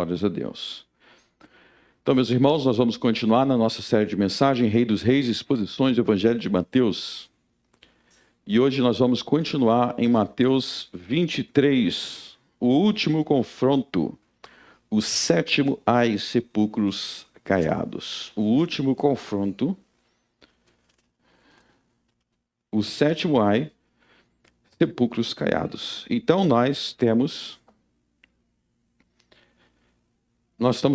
Glórias a Deus. Então, meus irmãos, nós vamos continuar na nossa série de mensagem, Rei dos Reis, exposições do Evangelho de Mateus. E hoje nós vamos continuar em Mateus 23, o último confronto, o sétimo ai sepulcros caiados. O último confronto, o sétimo ai sepulcros caiados. Então nós estamos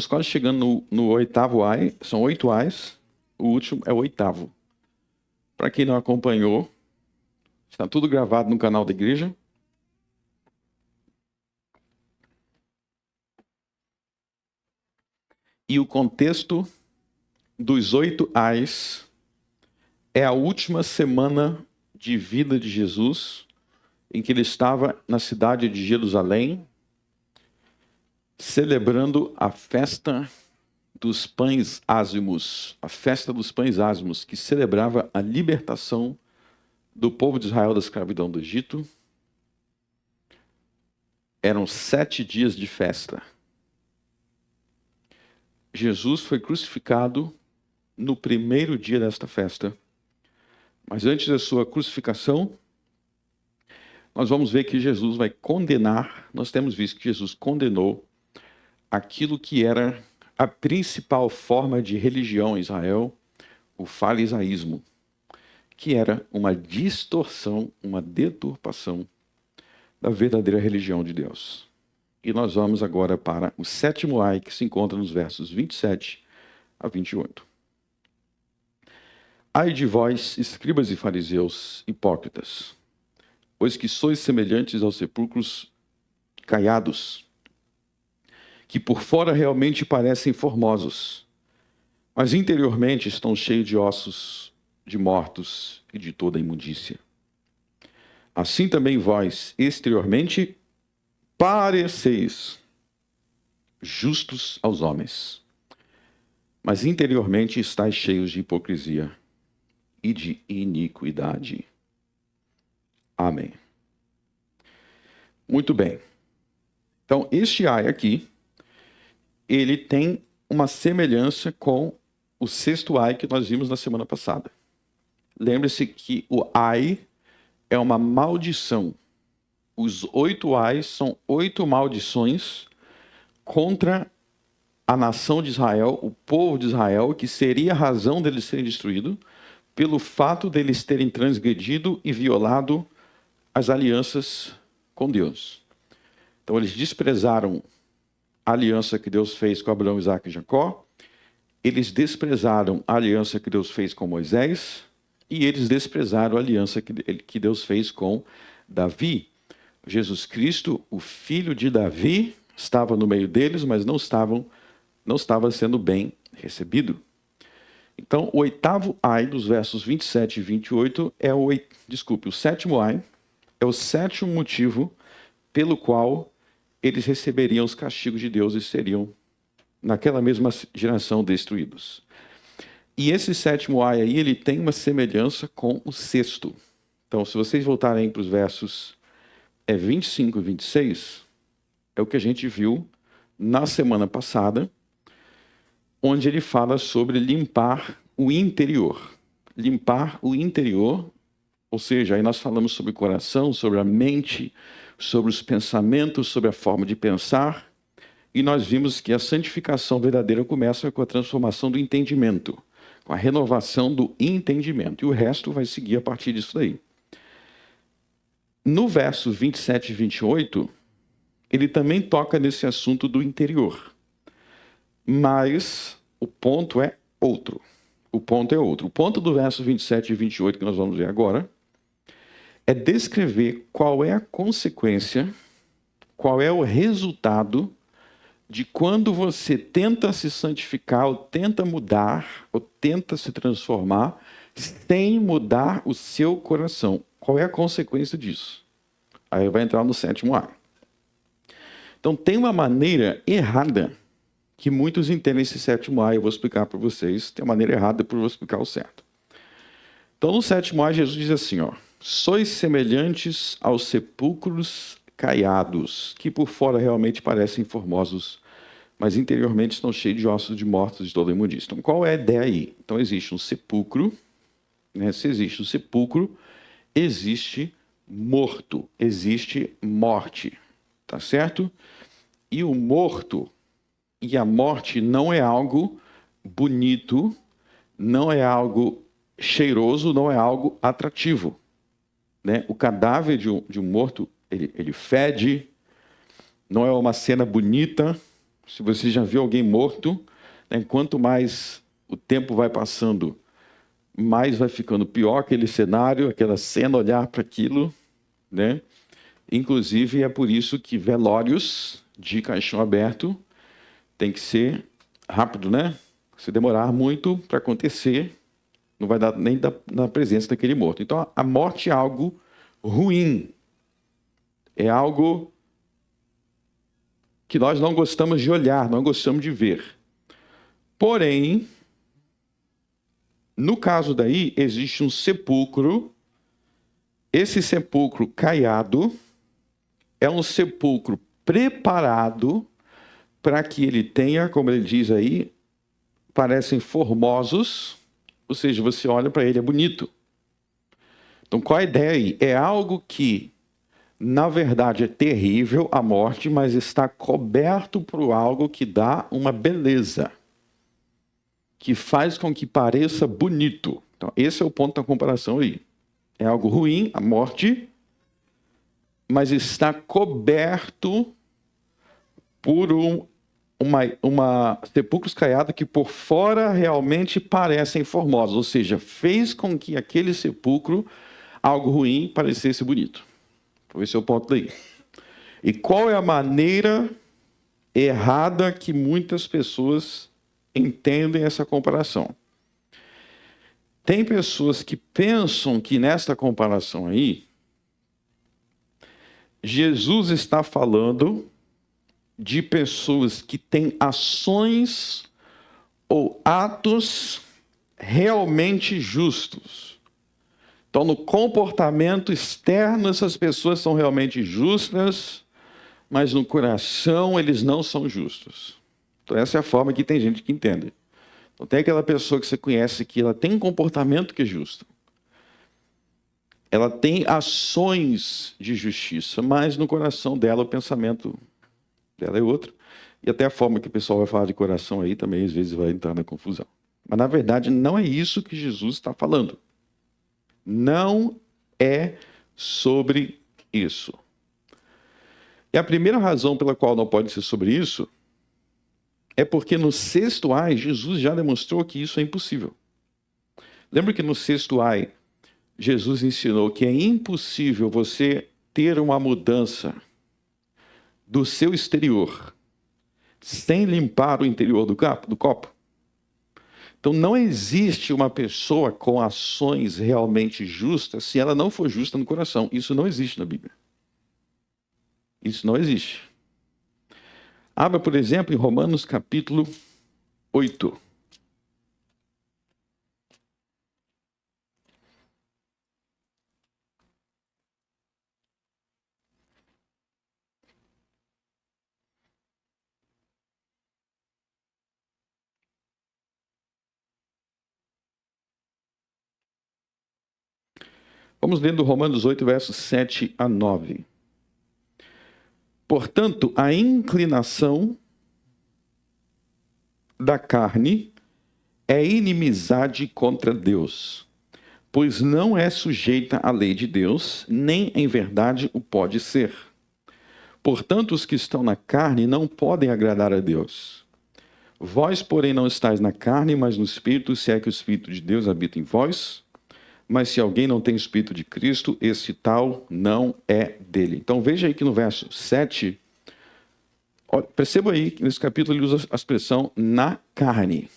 quase chegando no oitavo ai, são 8 ais, o último é o oitavo. Para quem não acompanhou, está tudo gravado no canal da igreja. E o contexto dos 8 ais é a última semana de vida de Jesus, em que ele estava na cidade de Jerusalém, celebrando a festa dos pães ázimos, a festa dos pães ázimos, que celebrava a libertação do povo de Israel da escravidão do Egito. Eram 7 dias de festa. Jesus foi crucificado no primeiro dia desta festa. Mas antes da sua crucificação, nós vamos ver que Jesus vai condenar, nós temos visto que Jesus condenou aquilo que era a principal forma de religião em Israel, o farisaísmo, que era uma distorção, uma deturpação da verdadeira religião de Deus. E nós vamos agora para o sétimo ai, que se encontra nos versos 27 a 28. Ai de vós, escribas e fariseus, hipócritas, pois que sois semelhantes aos sepulcros caiados, que por fora realmente parecem formosos, mas interiormente estão cheios de ossos, de mortos e de toda imundícia. Assim também vós, exteriormente, pareceis justos aos homens, mas interiormente estáis cheios de hipocrisia e de iniquidade. Amém. Muito bem. Então, este ai aqui, ele tem uma semelhança com o sexto ai que nós vimos na semana passada. Lembre-se que o ai é uma maldição. Os 8 ais são 8 maldições contra a nação de Israel, o povo de Israel, que seria a razão deles serem destruídos, pelo fato deles terem transgredido e violado as alianças com Deus. Então eles desprezaram a aliança que Deus fez com Abraão, Isaque e Jacó, eles desprezaram a aliança que Deus fez com Moisés, e eles desprezaram a aliança que Deus fez com Davi. Jesus Cristo, o filho de Davi, estava no meio deles, mas não estava sendo bem recebido. Então, o oitavo ai, dos versos 27 e 28, o sétimo ai, é o sétimo motivo pelo qual eles receberiam os castigos de Deus e seriam, naquela mesma geração, destruídos. E esse sétimo ai aí, ele tem uma semelhança com o sexto. Então, se vocês voltarem para os versos 25 e 26, é o que a gente viu na semana passada, onde ele fala sobre limpar o interior. Limpar o interior, ou seja, aí nós falamos sobre o coração, sobre a mente, sobre os pensamentos, sobre a forma de pensar, e nós vimos que a santificação verdadeira começa com a transformação do entendimento, com a renovação do entendimento, e o resto vai seguir a partir disso daí. No verso 27 e 28, ele também toca nesse assunto do interior, mas o ponto é outro. O ponto do verso 27 e 28, que nós vamos ver agora, é descrever qual é a consequência, qual é o resultado de quando você tenta se santificar, ou tenta mudar, ou tenta se transformar, sem mudar o seu coração. Qual é a consequência disso? Aí vai entrar no sétimo ai. Então, tem uma maneira errada que muitos entendem esse sétimo ai. Eu vou explicar para vocês. Tem uma maneira errada, depois eu vou explicar o certo. Então, no sétimo ai, Jesus diz assim, sois semelhantes aos sepulcros caiados, que por fora realmente parecem formosos, mas interiormente estão cheios de ossos de mortos de toda imundícia. Então, qual é a ideia aí? Então, existe um sepulcro, né? Se existe um sepulcro, existe morto, existe morte, tá certo? E o morto e a morte não é algo bonito, não é algo cheiroso, não é algo atrativo, né? O cadáver de um morto, ele fede, não é uma cena bonita. Se você já viu alguém morto, né, quanto mais o tempo vai passando, mais vai ficando pior aquele cenário, aquela cena, olhar para aquilo, né? Inclusive, é por isso que velórios de caixão aberto tem que ser rápido, né? Se demorar muito para acontecer, não vai dar nem na presença daquele morto. Então, a morte é algo ruim, é algo que nós não gostamos de olhar, não gostamos de ver. Porém, no caso daí, existe um sepulcro. Esse sepulcro caiado é um sepulcro preparado para que ele tenha, como ele diz aí, parecem formosos, ou seja, você olha para ele, é bonito. Então, qual a ideia aí? É algo que, na verdade, é terrível, a morte, mas está coberto por algo que dá uma beleza, que faz com que pareça bonito. Então, esse é o ponto da comparação aí. É algo ruim, a morte, mas está coberto por sepulcros caiados que por fora realmente parecem formosos, ou seja, fez com que aquele sepulcro, algo ruim, parecesse bonito. Esse é o ponto daí. E qual é a maneira errada que muitas pessoas entendem essa comparação? Tem pessoas que pensam que nessa comparação aí, Jesus está falando de pessoas que têm ações ou atos realmente justos. Então, no comportamento externo, essas pessoas são realmente justas, mas no coração eles não são justos. Então, essa é a forma que tem gente que entende. Então, tem aquela pessoa que você conhece que ela tem um comportamento que é justo. Ela tem ações de justiça, mas no coração dela o pensamento dela é outro. E até a forma que o pessoal vai falar de coração aí também às vezes vai entrar na confusão. Mas na verdade não é isso que Jesus está falando. Não é sobre isso. E a primeira razão pela qual não pode ser sobre isso é porque no sexto ai, Jesus já demonstrou que isso é impossível. Lembra que no sexto ai, Jesus ensinou que é impossível você ter uma mudança do seu exterior sem limpar o interior do copo? Então não existe uma pessoa com ações realmente justas se ela não for justa no coração. Isso não existe na Bíblia. Isso não existe. Abra, por exemplo, em Romanos capítulo 8. Vamos lendo Romanos 8, versos 7 a 9. Portanto, a inclinação da carne é inimizade contra Deus, pois não é sujeita à lei de Deus, nem em verdade o pode ser. Portanto, os que estão na carne não podem agradar a Deus. Vós, porém, não estáis na carne, mas no Espírito, se é que o Espírito de Deus habita em vós. Mas se alguém não tem o Espírito de Cristo, esse tal não é dele. Então veja aí que no verso 7, perceba aí que nesse capítulo ele usa a expressão na carne.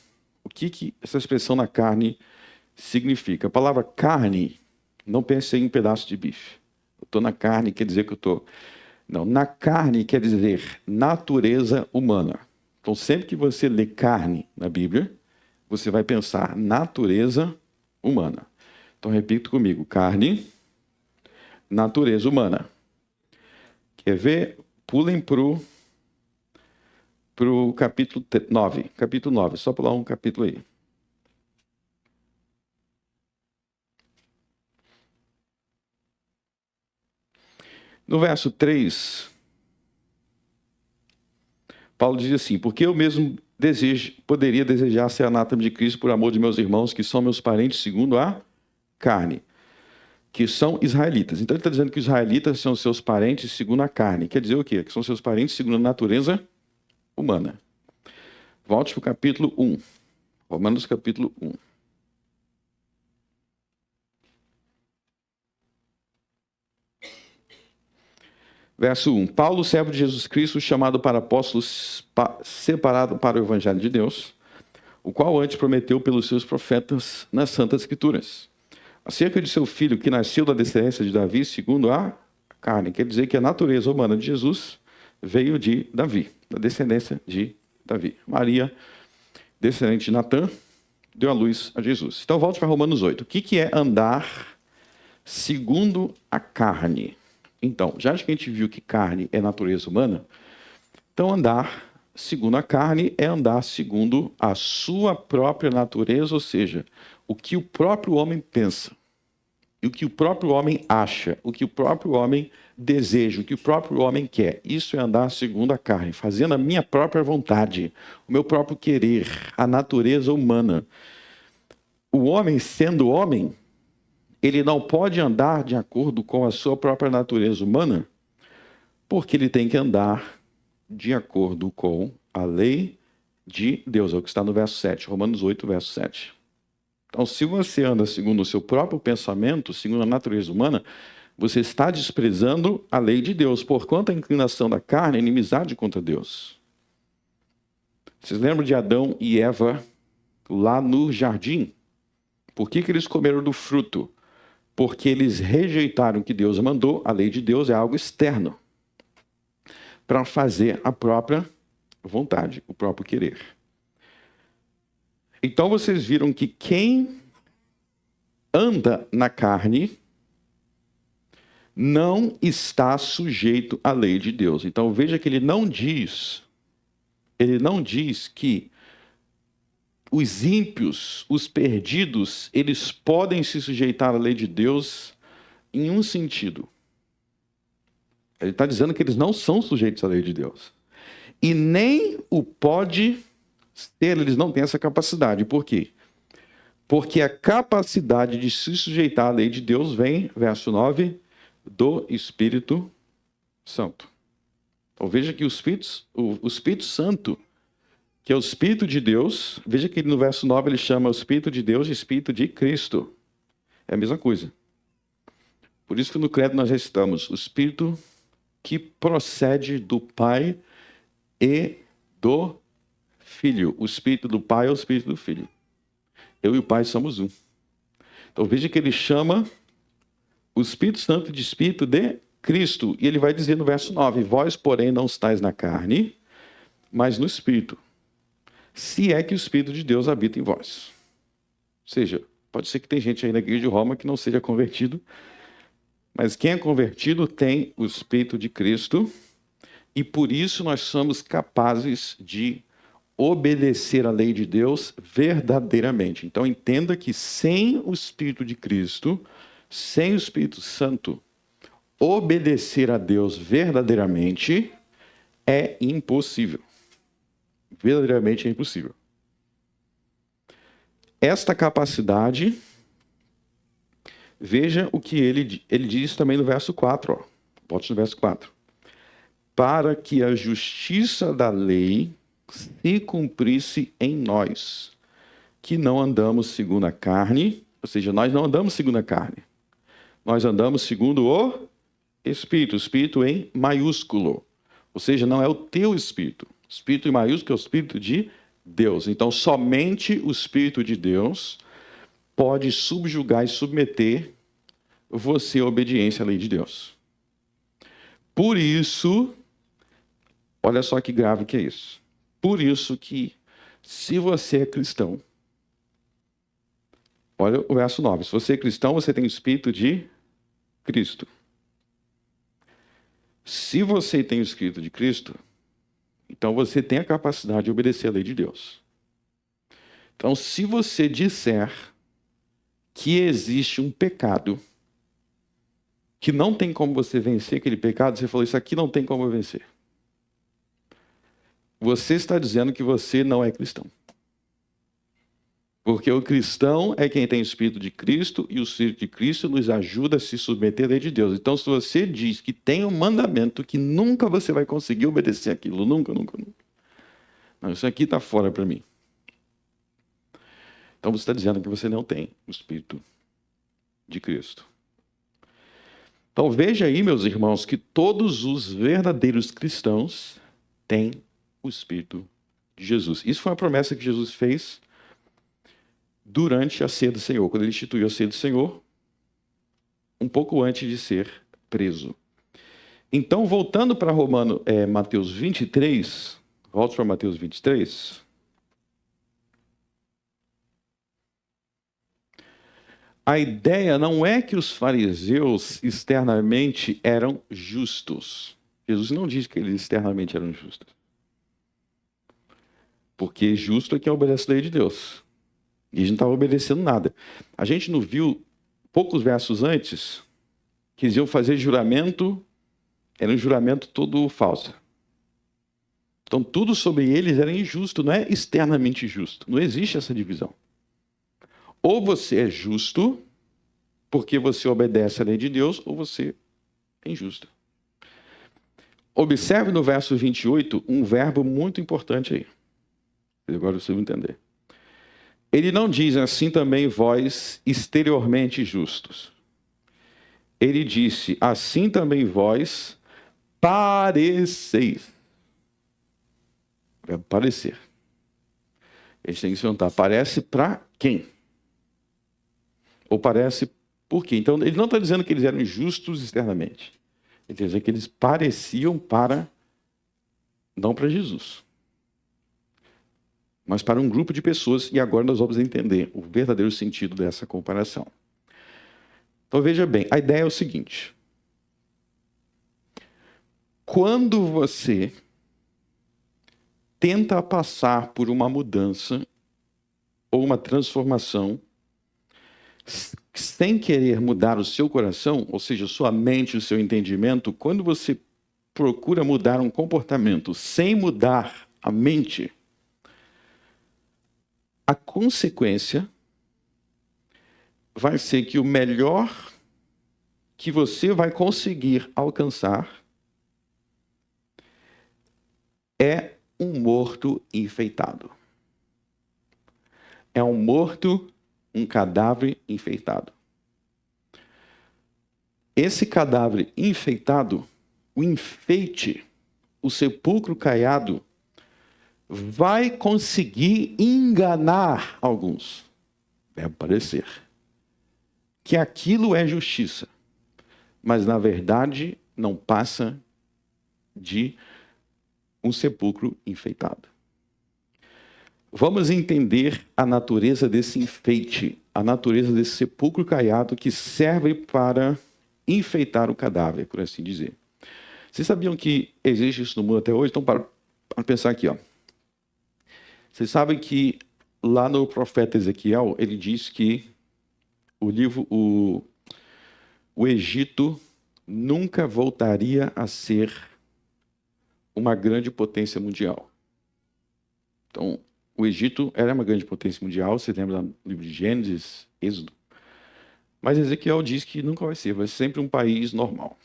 O que essa expressão na carne significa? A palavra carne, não pense em um pedaço de bife. Eu estou na carne, quer dizer que eu estou... Não, na carne quer dizer natureza humana. Então sempre que você lê carne na Bíblia, você vai pensar natureza humana. Então repito comigo, carne, natureza humana. Quer ver? Pulem para o para o capítulo 9. Capítulo 9, só pular um capítulo aí. No verso 3, Paulo diz assim: porque eu mesmo poderia desejar ser anátema de Cristo por amor de meus irmãos, que são meus parentes segundo a carne, que são israelitas. Então ele está dizendo que os israelitas são seus parentes segundo a carne. Quer dizer o quê? Que são seus parentes segundo a natureza humana. Volte para o capítulo 1. Romanos capítulo 1. Verso 1. Paulo, servo de Jesus Cristo, chamado para apóstolo, separado para o evangelho de Deus, o qual antes prometeu pelos seus profetas nas Santas Escrituras, acerca de seu filho que nasceu da descendência de Davi segundo a carne. Quer dizer que a natureza humana de Jesus veio de Davi, da descendência de Davi. Maria, descendente de Natã, deu a luz a Jesus. Então volte para Romanos 8. O que é andar segundo a carne? Então, já que a gente viu que carne é natureza humana, então andar segundo a carne é andar segundo a sua própria natureza, ou seja, o que o próprio homem pensa, e o que o próprio homem acha, o que o próprio homem deseja, o que o próprio homem quer. Isso é andar segundo a carne, fazendo a minha própria vontade, o meu próprio querer, a natureza humana. O homem, sendo homem, ele não pode andar de acordo com a sua própria natureza humana, porque ele tem que andar de acordo com a lei de Deus. É o que está no verso 7, Romanos 8, verso 7. Então, se você anda segundo o seu próprio pensamento, segundo a natureza humana, você está desprezando a lei de Deus, porquanto a inclinação da carne é inimizade contra Deus. Vocês lembram de Adão e Eva lá no jardim? Por que eles comeram do fruto? Porque eles rejeitaram o que Deus mandou. A lei de Deus é algo externo para fazer a própria vontade, o próprio querer. Então vocês viram que quem anda na carne não está sujeito à lei de Deus. Então veja que ele não diz que os ímpios, os perdidos, eles podem se sujeitar à lei de Deus em um sentido. Ele está dizendo que eles não são sujeitos à lei de Deus. E nem o pode ser, eles não têm essa capacidade. Por quê? Porque a capacidade de se sujeitar à lei de Deus vem, verso 9, do Espírito Santo. Então veja que o Espírito Santo, que é o Espírito de Deus, veja que no verso 9 ele chama o Espírito de Deus de Espírito de Cristo. É a mesma coisa. Por isso que no credo nós recitamos o Espírito que procede do Pai e do Filho. O Espírito do Pai é o Espírito do Filho. Eu e o Pai somos um. Então veja que ele chama o Espírito Santo de Espírito de Cristo. E ele vai dizer no verso 9, vós, porém, não estáis na carne, mas no Espírito. Se é que o Espírito de Deus habita em vós. Ou seja, pode ser que tem gente aí na igreja de Roma que não seja convertido, mas quem é convertido tem o Espírito de Cristo, e por isso nós somos capazes de obedecer a lei de Deus verdadeiramente. Então entenda que sem o Espírito de Cristo, sem o Espírito Santo, obedecer a Deus verdadeiramente é impossível. Verdadeiramente é impossível. Esta capacidade, veja o que ele diz também no verso 4. Ó. Volte no verso 4. Para que a justiça da lei se cumprisse em nós, que não andamos segundo a carne, ou seja, nós não andamos segundo a carne. Nós andamos segundo o Espírito, Espírito em maiúsculo. Ou seja, não é o teu Espírito. Espírito em maiúsculo é o Espírito de Deus. Então, somente o Espírito de Deus pode subjugar e submeter você à obediência à lei de Deus. Por isso, olha só que grave que é isso. Por isso que, se você é cristão, olha o verso 9. Se você é cristão, você tem o Espírito de Cristo. Se você tem o Espírito de Cristo, Então você tem a capacidade de obedecer a lei de Deus. Então, se você disser que existe um pecado que não tem como você vencer aquele pecado, você falou, isso aqui não tem como eu vencer. Você está dizendo que você não é cristão. Porque o cristão é quem tem o Espírito de Cristo e o Espírito de Cristo nos ajuda a se submeter à lei de Deus. Então, se você diz que tem um mandamento que nunca você vai conseguir obedecer aquilo, nunca. Não, isso aqui está fora para mim. Então, você está dizendo que você não tem o Espírito de Cristo. Então, veja aí, meus irmãos, que todos os verdadeiros cristãos têm o Espírito de Jesus. Isso foi uma promessa que Jesus fez durante a ceia do Senhor, quando ele instituiu a ceia do Senhor, um pouco antes de ser preso. Então, voltando para Mateus 23, volto para Mateus 23. A ideia não é que os fariseus externamente eram justos. Jesus não diz que eles externamente eram justos. Porque justo é quem obedece a lei de Deus. E eles não estavam obedecendo nada. A gente não viu, poucos versos antes, que eles iam fazer juramento, era um juramento todo falso. Então tudo sobre eles era injusto, não é externamente justo. Não existe essa divisão. Ou você é justo, porque você obedece à lei de Deus, ou você é injusto. Observe no verso 28 um verbo muito importante aí. Agora você vai entender. Ele não diz assim também vós exteriormente justos. Ele disse, assim também vós pareceis. Verbo parecer. A gente tem que se perguntar, parece para quem? Ou parece por quê? Então, ele não está dizendo que eles eram justos externamente. Ele está dizendo que eles pareciam para, não para Jesus, mas para um grupo de pessoas, e agora nós vamos entender o verdadeiro sentido dessa comparação. Então veja bem, a ideia é o seguinte. Quando você tenta passar por uma mudança ou uma transformação sem querer mudar o seu coração, ou seja, sua mente, o seu entendimento, quando você procura mudar um comportamento sem mudar a mente, a consequência vai ser que o melhor que você vai conseguir alcançar é um morto enfeitado. É um morto, um cadáver enfeitado. Esse cadáver enfeitado, o enfeite, o sepulcro caiado, vai conseguir enganar alguns. Deve parecer que aquilo é justiça, mas na verdade não passa de um sepulcro enfeitado. Vamos entender a natureza desse enfeite, a natureza desse sepulcro caiado que serve para enfeitar o cadáver, por assim dizer. Vocês sabiam que existe isso no mundo até hoje? Então, para pensar aqui, ó. Vocês sabem que lá no profeta Ezequiel, ele diz que o Egito nunca voltaria a ser uma grande potência mundial. Então, o Egito era uma grande potência mundial, você lembra do livro de Gênesis, Êxodo. Mas Ezequiel diz que nunca vai ser sempre um país normal.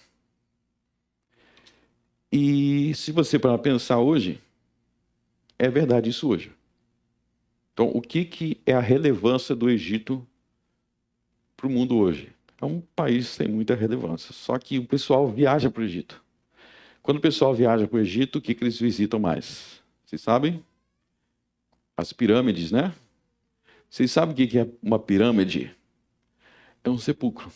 E se você parar para pensar hoje, é verdade isso hoje. Então, o que é a relevância do Egito para o mundo hoje? É um país sem muita relevância, só que o pessoal viaja para o Egito. Quando o pessoal viaja para o Egito, o que eles visitam mais? Vocês sabem? As pirâmides, né? Vocês sabem o que é uma pirâmide? É um sepulcro.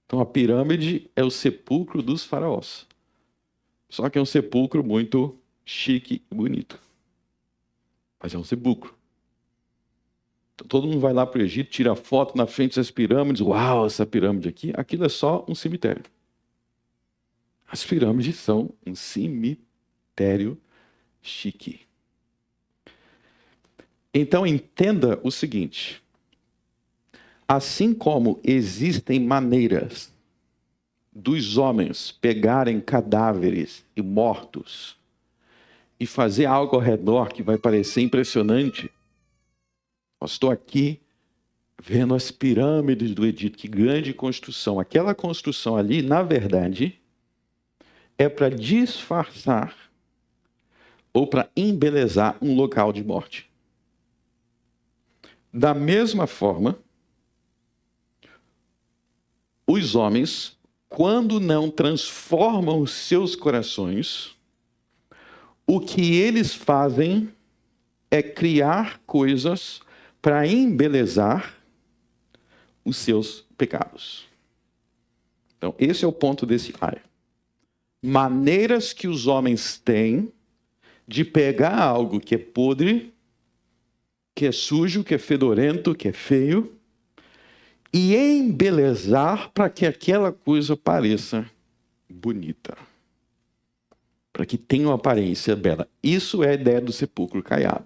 Então, a pirâmide é o sepulcro dos faraós. Só que é um sepulcro muito chique e bonito. Mas é um sepulcro. Então, todo mundo vai lá para o Egito, tira foto na frente das pirâmides. Uau, essa pirâmide aqui. Aquilo é só um cemitério. As pirâmides são um cemitério chique. Então entenda o seguinte: assim como existem maneiras dos homens pegarem cadáveres e mortos e fazer algo ao redor que vai parecer impressionante, eu estou aqui vendo as pirâmides do Egito, que grande construção. Aquela construção ali, na verdade, é para disfarçar ou para embelezar um local de morte. Da mesma forma, os homens, quando não transformam os seus corações, o que eles fazem é criar coisas para embelezar os seus pecados. Então, esse é o ponto desse ai. Maneiras que os homens têm de pegar algo que é podre, que é sujo, que é fedorento, que é feio, e embelezar para que aquela coisa pareça bonita. Para que tenha uma aparência bela. Isso é a ideia do sepulcro caiado.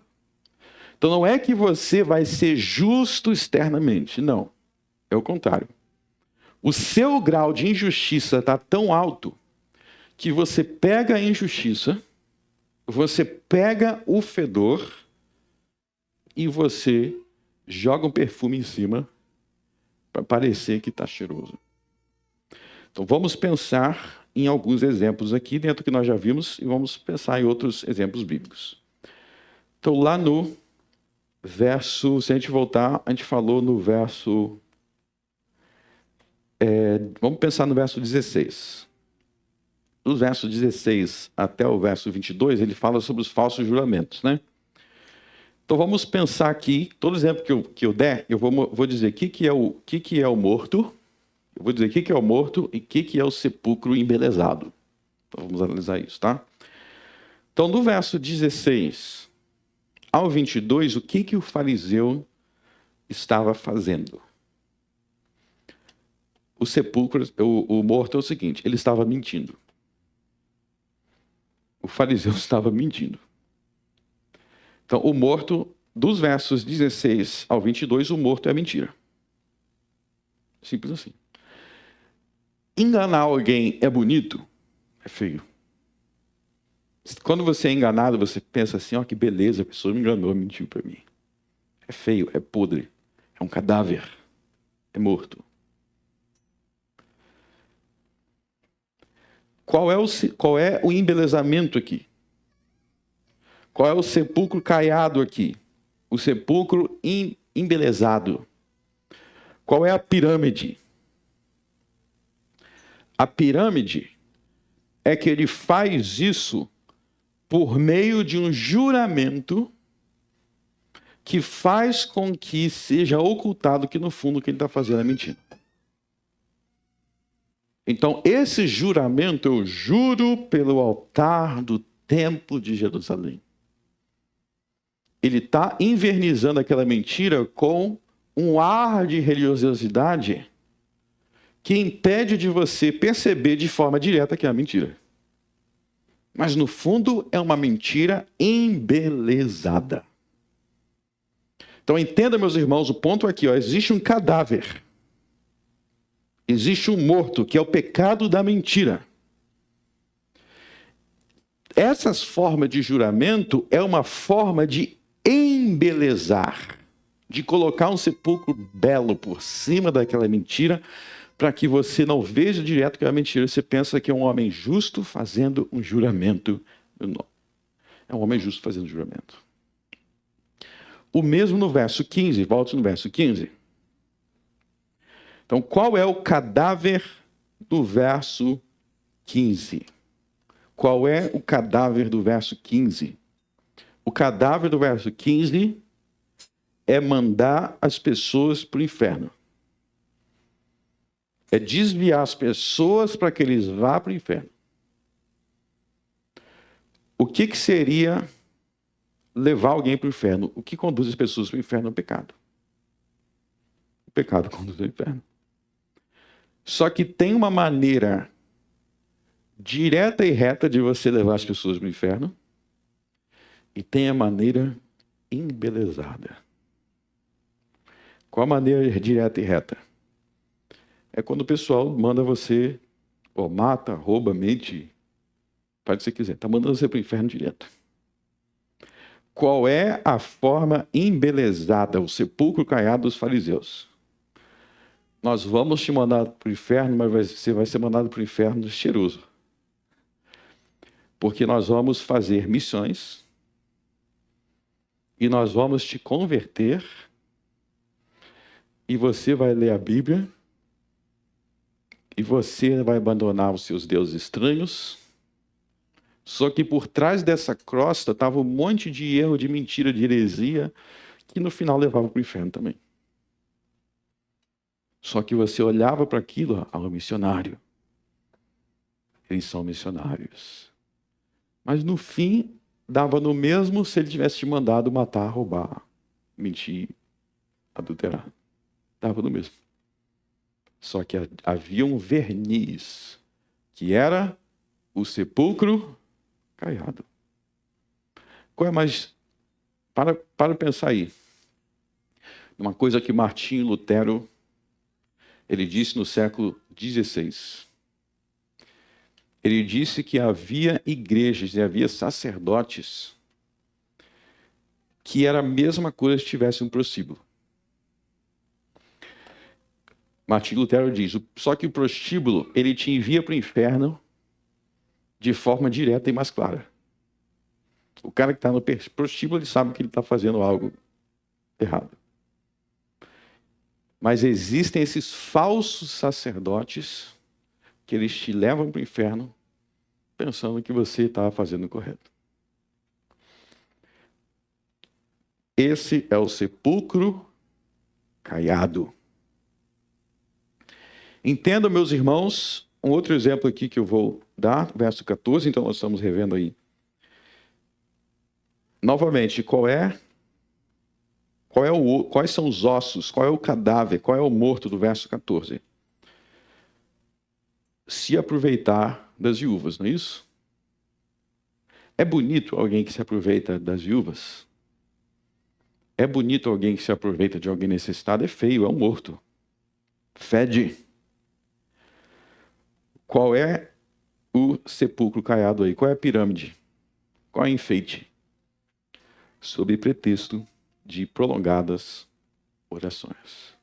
Então não é que você vai ser justo externamente, não. É o contrário. O seu grau de injustiça está tão alto que você pega a injustiça, você pega o fedor e você joga um perfume em cima para parecer que está cheiroso. Então vamos pensar em alguns exemplos aqui dentro do que nós já vimos e vamos pensar em outros exemplos bíblicos. Então lá no verso, se a gente voltar, a gente falou no verso... vamos pensar no verso 16. Do verso 16 até o verso 22, ele fala sobre os falsos juramentos, né? Então vamos pensar aqui, todo exemplo que eu der, eu vou dizer o que é o morto, eu vou dizer o que é o morto e o que é o sepulcro embelezado. Então vamos analisar isso, tá? Então do verso 16 ao 22, o que o fariseu estava fazendo? O sepulcro, o morto é o seguinte, ele estava mentindo. O fariseu estava mentindo. Então, o morto, dos versos 16 ao 22, o morto é a mentira. Simples assim. Enganar alguém é bonito? É feio. Quando você é enganado, você pensa assim, ó, que beleza, a pessoa me enganou, mentiu para mim. É feio, é podre, é um cadáver, é morto. Qual é o embelezamento aqui? Qual é o sepulcro caiado aqui? O sepulcro embelezado. Qual é a pirâmide? A pirâmide é que ele faz isso por meio de um juramento que faz com que seja ocultado que no fundo o que ele está fazendo é mentira. Então, esse juramento eu juro pelo altar do templo de Jerusalém. Ele está invernizando aquela mentira com um ar de religiosidade que impede de você perceber de forma direta que é uma mentira. Mas, no fundo, é uma mentira embelezada. Então, entenda, meus irmãos, o ponto aqui, ó, existe um cadáver. Existe um morto, que é o pecado da mentira. Essas formas de juramento é uma forma de embelezar, de colocar um sepulcro belo por cima daquela mentira, para que você não veja direto que é uma mentira. Você pensa que é um homem justo fazendo um juramento. Não. É um homem justo fazendo um juramento. O mesmo no verso 15, volte no verso 15. Então, qual é o cadáver do verso 15? Qual é o cadáver do verso 15? O cadáver do verso 15 é mandar as pessoas para o inferno. É desviar as pessoas para que eles vá para o inferno. O que seria levar alguém para o inferno? O que conduz as pessoas para o inferno é o pecado. O pecado conduz ao inferno. Só que tem uma maneira direta e reta de você levar as pessoas para o inferno e tem a maneira embelezada. Qual a maneira direta e reta? É quando o pessoal manda você, ou mata, rouba, mente, faz o que você quiser. Está mandando você para o inferno direto. Qual é a forma embelezada, o sepulcro caiado dos fariseus? Nós vamos te mandar para o inferno, mas você vai ser mandado para o inferno cheiroso. Porque nós vamos fazer missões e nós vamos te converter e você vai ler a Bíblia e você vai abandonar os seus deuses estranhos. Só que por trás dessa crosta estava um monte de erro, de mentira, de heresia, que no final levava para o inferno também. Só que você olhava para aquilo, ao missionário. Eles são missionários. Mas no fim, dava no mesmo se ele tivesse te mandado matar, roubar, mentir, adulterar. Dava no mesmo. Só que havia um verniz, que era o sepulcro caiado. Qual é mais? Para pensar aí. Uma coisa que Martinho Lutero, ele disse no século XVI. Ele disse que havia igrejas e havia sacerdotes que era a mesma coisa se tivesse um prostíbulo. Martinho Lutero diz, só que o prostíbulo, ele te envia para o inferno de forma direta e mais clara. O cara que está no prostíbulo, ele sabe que ele está fazendo algo errado. Mas existem esses falsos sacerdotes que eles te levam para o inferno pensando que você está fazendo o correto. Esse é o sepulcro caiado. Entenda, meus irmãos, um outro exemplo aqui que eu vou dar, verso 14, então nós estamos revendo aí. Novamente, quais são os ossos, qual é o cadáver, qual é o morto do verso 14? Se aproveitar das viúvas, não é isso? É bonito alguém que se aproveita das viúvas? É bonito alguém que se aproveita de alguém necessitado? É feio, é um morto. Fede. Qual é o sepulcro caiado aí? Qual é a pirâmide? Qual é o enfeite? Sob pretexto de prolongadas orações.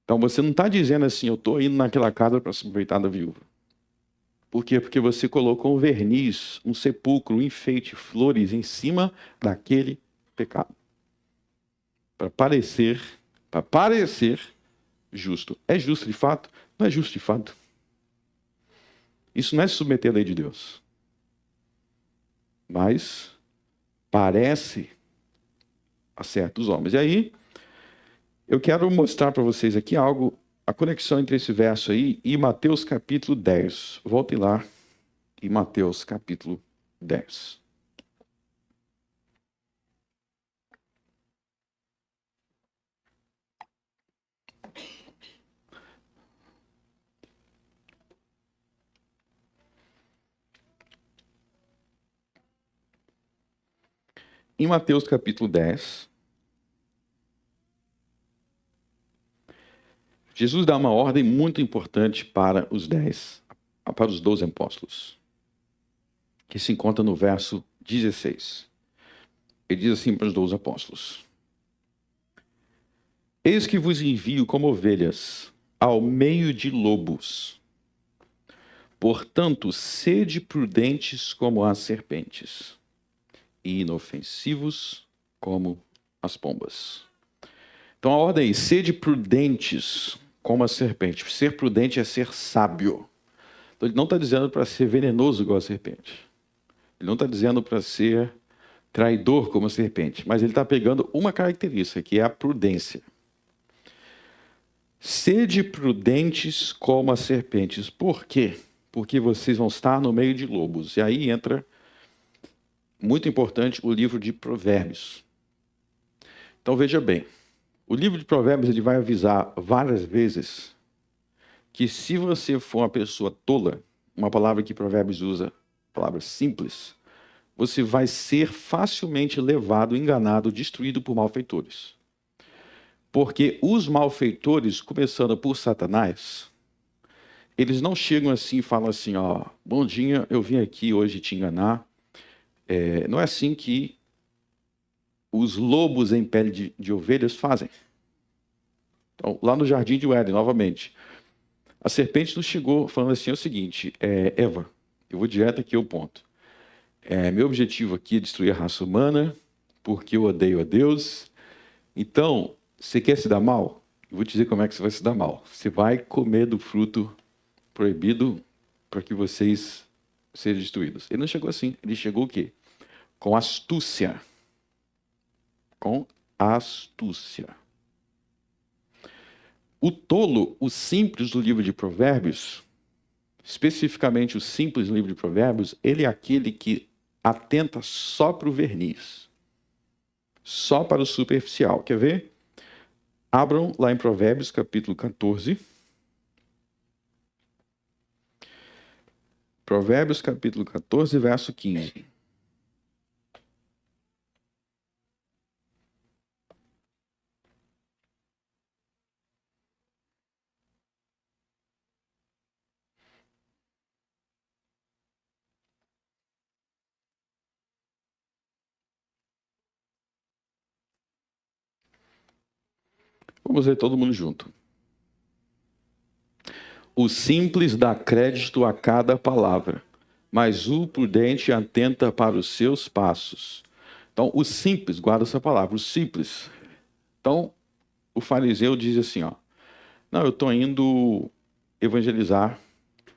Então você não está dizendo assim, eu estou indo naquela casa para se aproveitar da viúva. Por quê? Porque você colocou um verniz, um sepulcro, um enfeite, flores em cima daquele pecado. Para parecer justo. É justo de fato? Não é justo de fato. Isso não é se submeter à lei de Deus. Mas parece a certos homens. E aí, eu quero mostrar para vocês aqui algo, a conexão entre esse verso aí e Mateus capítulo 10. Voltem lá em Mateus capítulo 10. Em Mateus capítulo 10, Jesus dá uma ordem muito importante para os 12 apóstolos, que se encontra no verso 16. Ele diz assim para os 12 apóstolos: Eis que vos envio como ovelhas ao meio de lobos. Portanto, sede prudentes como as serpentes e inofensivos como as pombas. Então a ordem é: sede prudentes como a serpente. Ser prudente é ser sábio. Então, ele não está dizendo para ser venenoso igual a serpente. Ele não está dizendo para ser traidor como a serpente. Mas ele está pegando uma característica, que é a prudência. Sede prudentes como as serpentes. Por quê? Porque vocês vão estar no meio de lobos. E aí entra, muito importante, o livro de Provérbios. Então veja bem. O livro de Provérbios ele vai avisar várias vezes que se você for uma pessoa tola, uma palavra que Provérbios usa, palavra simples, você vai ser facilmente levado, enganado, destruído por malfeitores. Porque os malfeitores, começando por Satanás, eles não chegam assim e falam assim, ó, bom dia, eu vim aqui hoje te enganar. Não é assim que os lobos em pele de ovelhas fazem. Então, lá no Jardim de Éden, novamente, a serpente nos chegou falando assim, é o seguinte, Eva, eu vou direto aqui ao ponto. Meu objetivo aqui é destruir a raça humana, porque eu odeio a Deus. Então, você quer se dar mal? Eu vou te dizer como é que você vai se dar mal. Você vai comer do fruto proibido para que vocês sejam destruídos. Ele não chegou assim. Ele chegou o quê? Com astúcia. Com astúcia. O tolo, o simples do livro de Provérbios, especificamente o simples do livro de Provérbios, ele é aquele que atenta só para o verniz. Só para o superficial. Quer ver? Abram lá em Provérbios, capítulo 14. Provérbios, capítulo 14, verso 15. Vamos ler todo mundo junto. O simples dá crédito a cada palavra, mas o prudente atenta para os seus passos. Então, o simples, guarda essa palavra, o simples. Então, o fariseu diz assim, ó, não, eu estou indo evangelizar,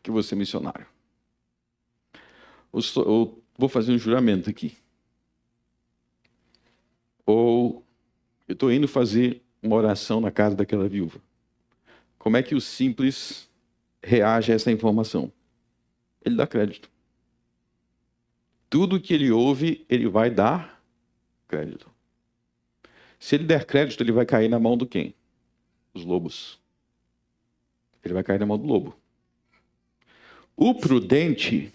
que vou ser missionário. Eu vou fazer um juramento aqui. Ou eu estou indo fazer uma oração na casa daquela viúva. Como é que o simples reage a essa informação? Ele dá crédito. Tudo que ele ouve, ele vai dar crédito. Se ele der crédito, ele vai cair na mão do quem? Os lobos. Ele vai cair na mão do lobo. O prudente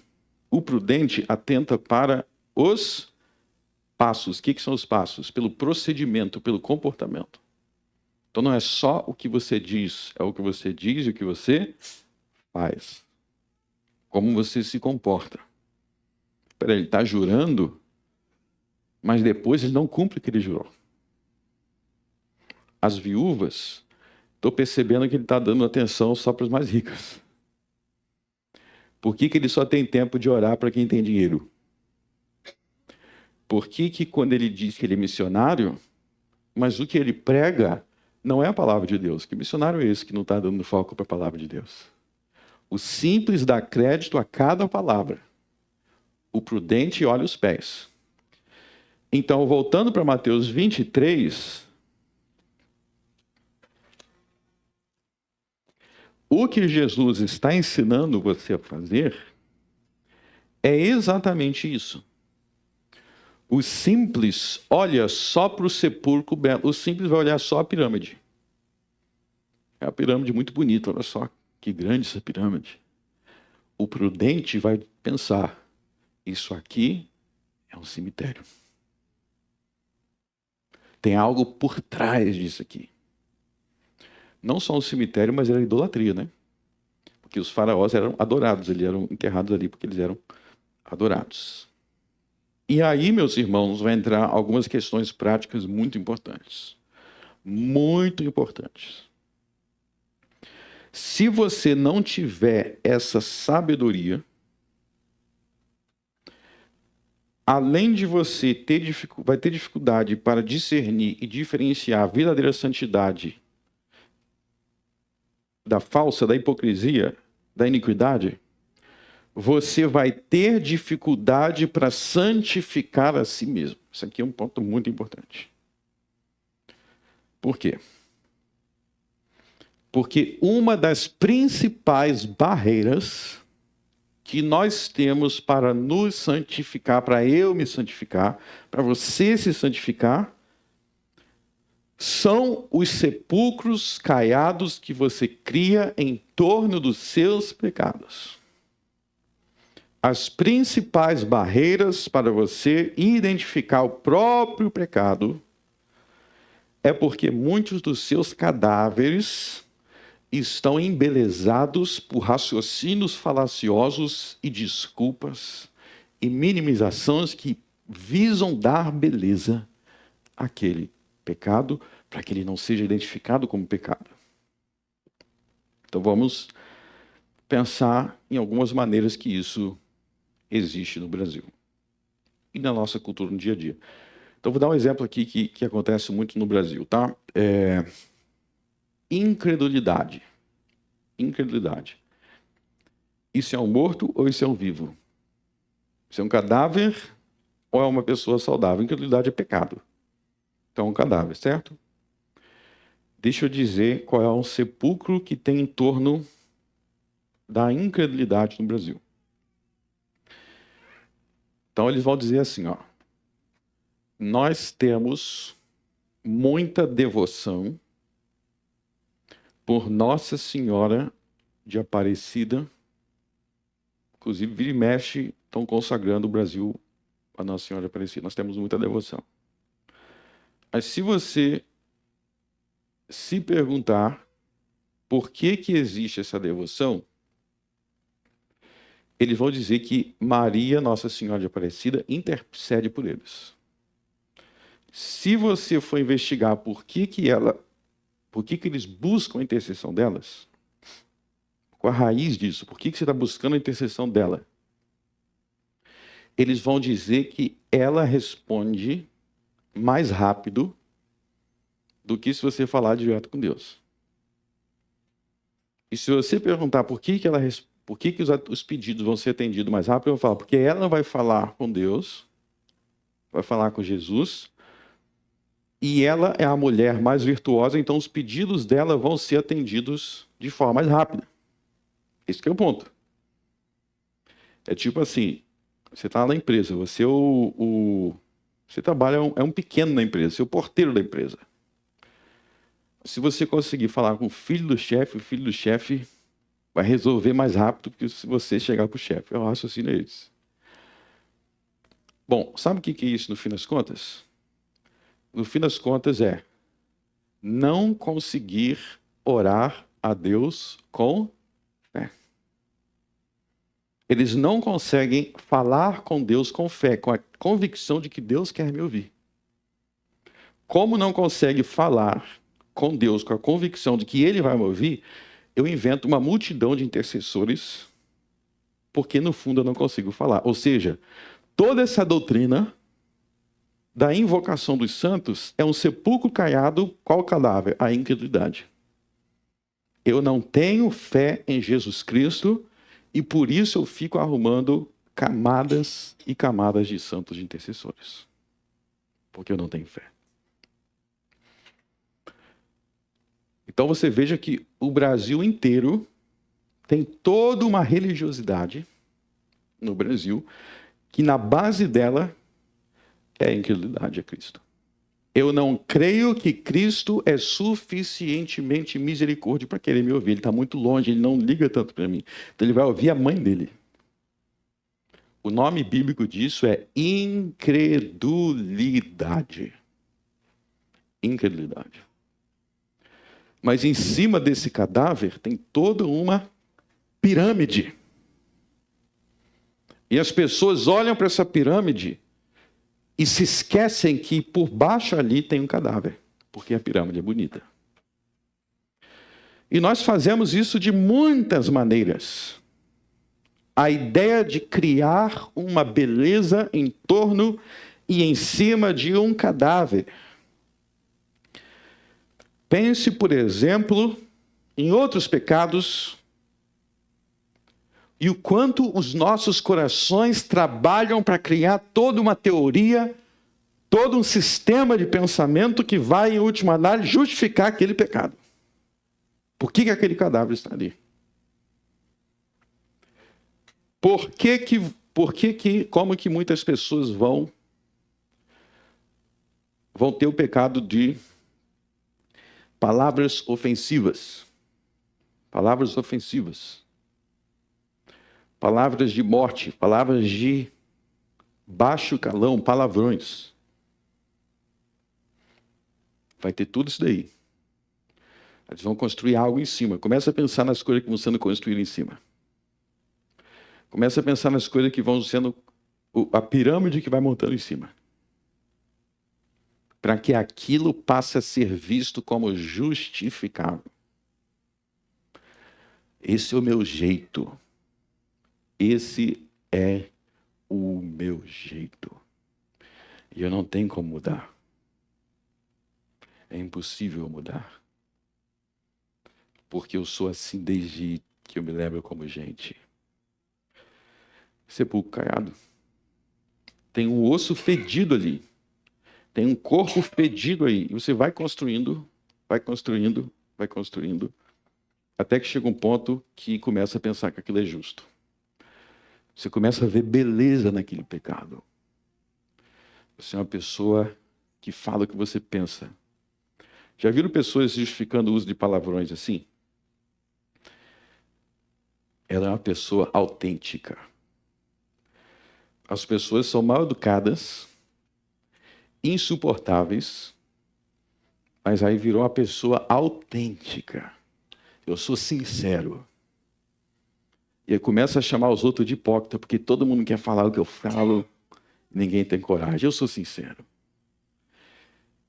atenta para os passos. O que são os passos? Pelo procedimento, pelo comportamento. Então não é só o que você diz, é o que você diz e o que você faz. Como você se comporta. Peraí, ele está jurando, mas depois ele não cumpre o que ele jurou. As viúvas, estou percebendo que ele está dando atenção só para os mais ricos. Por que ele só tem tempo de orar para quem tem dinheiro? Por que quando ele diz que ele é missionário, mas o que ele prega não é a palavra de Deus? Que missionário é esse que não está dando foco para a palavra de Deus? O simples dá crédito a cada palavra. O prudente olha os pés. Então, voltando para Mateus 23, o que Jesus está ensinando você a fazer é exatamente isso. O simples olha só para o sepulcro belo. O simples vai olhar só a pirâmide. É uma pirâmide muito bonita, olha só que grande essa pirâmide. O prudente vai pensar, isso aqui é um cemitério. Tem algo por trás disso aqui. Não só um cemitério, mas era idolatria, né? Porque os faraós eram adorados, eles eram enterrados ali porque eles eram adorados. E aí, meus irmãos, vai entrar algumas questões práticas muito importantes. Muito importantes. Se você não tiver essa sabedoria, além de você vai ter dificuldade para discernir e diferenciar a verdadeira santidade da falsa, da hipocrisia, da iniquidade, você vai ter dificuldade para santificar a si mesmo. Isso aqui é um ponto muito importante. Por quê? Porque uma das principais barreiras que nós temos para nos santificar, para eu me santificar, para você se santificar, são os sepulcros caiados que você cria em torno dos seus pecados. as principais barreiras para você identificar o próprio pecado é porque muitos dos seus cadáveres estão embelezados por raciocínios falaciosos e desculpas e minimizações que visam dar beleza àquele pecado para que ele não seja identificado como pecado. Então vamos pensar em algumas maneiras que isso existe no Brasil e na nossa cultura no dia a dia. Então vou dar um exemplo aqui que acontece muito no Brasil, tá? Incredulidade. Incredulidade. Isso é um morto ou isso é um vivo? Isso é um cadáver ou é uma pessoa saudável? Incredulidade é pecado. Então é um cadáver, certo? Deixa eu dizer qual é um sepulcro que tem em torno da incredulidade no Brasil. Então eles vão dizer assim, ó. Nós temos muita devoção por Nossa Senhora de Aparecida. Inclusive, vira e mexe, estão consagrando o Brasil a Nossa Senhora de Aparecida. Nós temos muita devoção. Mas se você se perguntar por que existe essa devoção, eles vão dizer que Maria, Nossa Senhora de Aparecida, intercede por eles. Se você for investigar por que eles buscam a intercessão delas, qual a raiz disso, por que você está buscando a intercessão dela, eles vão dizer que ela responde mais rápido do que se você falar direto com Deus. E se você perguntar por que os pedidos vão ser atendidos mais rápido, eu vou falar, porque ela vai falar com Deus, vai falar com Jesus, e ela é a mulher mais virtuosa, então os pedidos dela vão ser atendidos de forma mais rápida. Esse que é o ponto. É tipo assim, você está na empresa, você você trabalha, é um pequeno na empresa, você é o porteiro da empresa. Se você conseguir falar com o filho do chefe vai resolver mais rápido do que se você chegar para o chefe. Eu raciocínio esse. Bom, sabe o que é isso no fim das contas? No fim das contas é não conseguir orar a Deus com fé. Eles não conseguem falar com Deus com fé, com a convicção de que Deus quer me ouvir. Como não consegue falar com Deus com a convicção de que Ele vai me ouvir, eu invento uma multidão de intercessores, porque no fundo eu não consigo falar. Ou seja, toda essa doutrina da invocação dos santos é um sepulcro caiado, qual cadáver? A incredulidade. Eu não tenho fé em Jesus Cristo e por isso eu fico arrumando camadas e camadas de santos de intercessores. Porque eu não tenho fé. Então você veja que o Brasil inteiro tem toda uma religiosidade no Brasil que na base dela é a incredulidade a Cristo. Eu não creio que Cristo é suficientemente misericórdia para querer me ouvir. Ele está muito longe, ele não liga tanto para mim. Então ele vai ouvir a mãe dele. O nome bíblico disso é incredulidade. Incredulidade. Mas em cima desse cadáver tem toda uma pirâmide. E as pessoas olham para essa pirâmide e se esquecem que por baixo ali tem um cadáver, porque a pirâmide é bonita. E nós fazemos isso de muitas maneiras. A ideia de criar uma beleza em torno e em cima de um cadáver. Pense, por exemplo, em outros pecados e o quanto os nossos corações trabalham para criar toda uma teoria, todo um sistema de pensamento que vai, em última análise, justificar aquele pecado. Por que aquele cadáver está ali? Como que muitas pessoas vão ter o pecado de palavras ofensivas? Palavras ofensivas. palavras de morte, palavras de baixo calão, palavrões. Vai ter tudo isso daí. Eles vão construir algo em cima. Começa a pensar nas coisas que vão sendo construídas em cima. Começa a pensar nas coisas que vão sendo a pirâmide que vai montando em cima. Para que aquilo passe a ser visto como justificável. Esse é o meu jeito. Esse é o meu jeito. E eu não tenho como mudar. É impossível mudar. Porque eu sou assim desde que eu me lembro como gente. Sepulcro caiado. Tem um osso fedido ali. Tem um corpo fedido aí. E você vai construindo, vai construindo, vai construindo, até que chega um ponto que começa a pensar que aquilo é justo. Você começa a ver beleza naquele pecado. Você é uma pessoa que fala o que você pensa. Já viram pessoas justificando o uso de palavrões assim? Ela é uma pessoa autêntica. As pessoas são mal educadas, insuportáveis, mas aí virou uma pessoa autêntica. Eu sou sincero. E aí começa a chamar os outros de hipócrita, porque todo mundo quer falar o que eu falo, ninguém tem coragem. Eu sou sincero.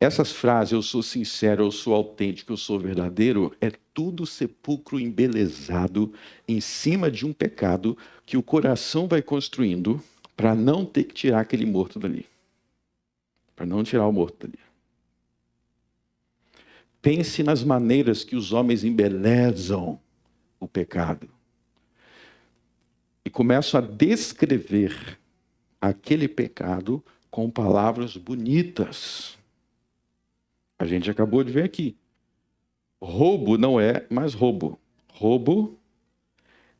Essas frases, eu sou sincero, eu sou autêntico, eu sou verdadeiro, é tudo sepulcro embelezado em cima de um pecado que o coração vai construindo para não ter que tirar aquele morto dali. Para não tirar o morto dali. Pense nas maneiras que os homens embelezam o pecado. E começam a descrever aquele pecado com palavras bonitas. A gente acabou de ver aqui. Roubo não é mais roubo. Roubo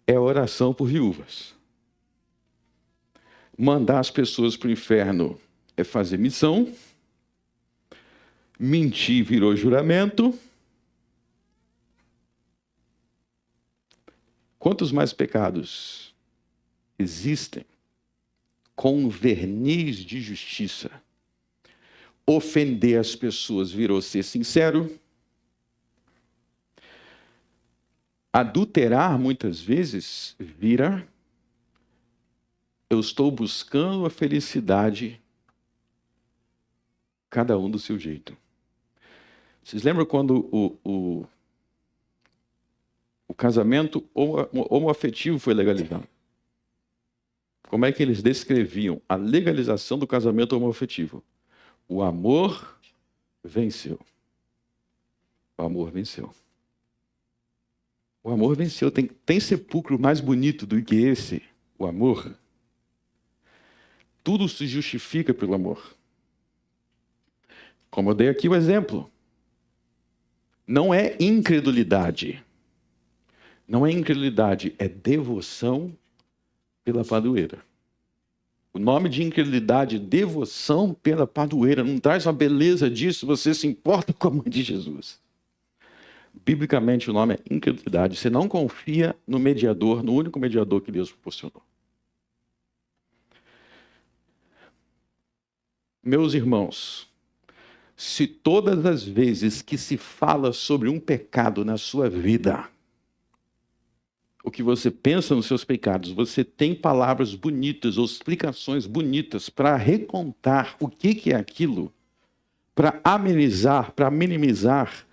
é oração por viúvas. Mandar as pessoas para o inferno é fazer missão. Mentir virou juramento. Quantos mais pecados existem com verniz de justiça? Ofender as pessoas virou ser sincero. Adulterar, muitas vezes, vira eu estou buscando a felicidade, cada um do seu jeito. Vocês lembram quando o casamento homoafetivo foi legalizado? Como é que eles descreviam a legalização do casamento homoafetivo? O amor venceu. O amor venceu. O amor venceu. Tem sepulcro mais bonito do que esse? O amor. Tudo se justifica pelo amor. Como eu dei aqui o exemplo. Não é incredulidade. Não é incredulidade, é devoção pela padroeira. O nome de incredulidade, devoção pela padroeira. Não traz a beleza disso, você se importa com a mãe de Jesus. Biblicamente o nome é incredulidade. Você não confia no mediador, no único mediador que Deus proporcionou. Meus irmãos, se todas as vezes que se fala sobre um pecado na sua vida, o que você pensa nos seus pecados, você tem palavras bonitas ou explicações bonitas para recontar o que é aquilo, para amenizar, para minimizar,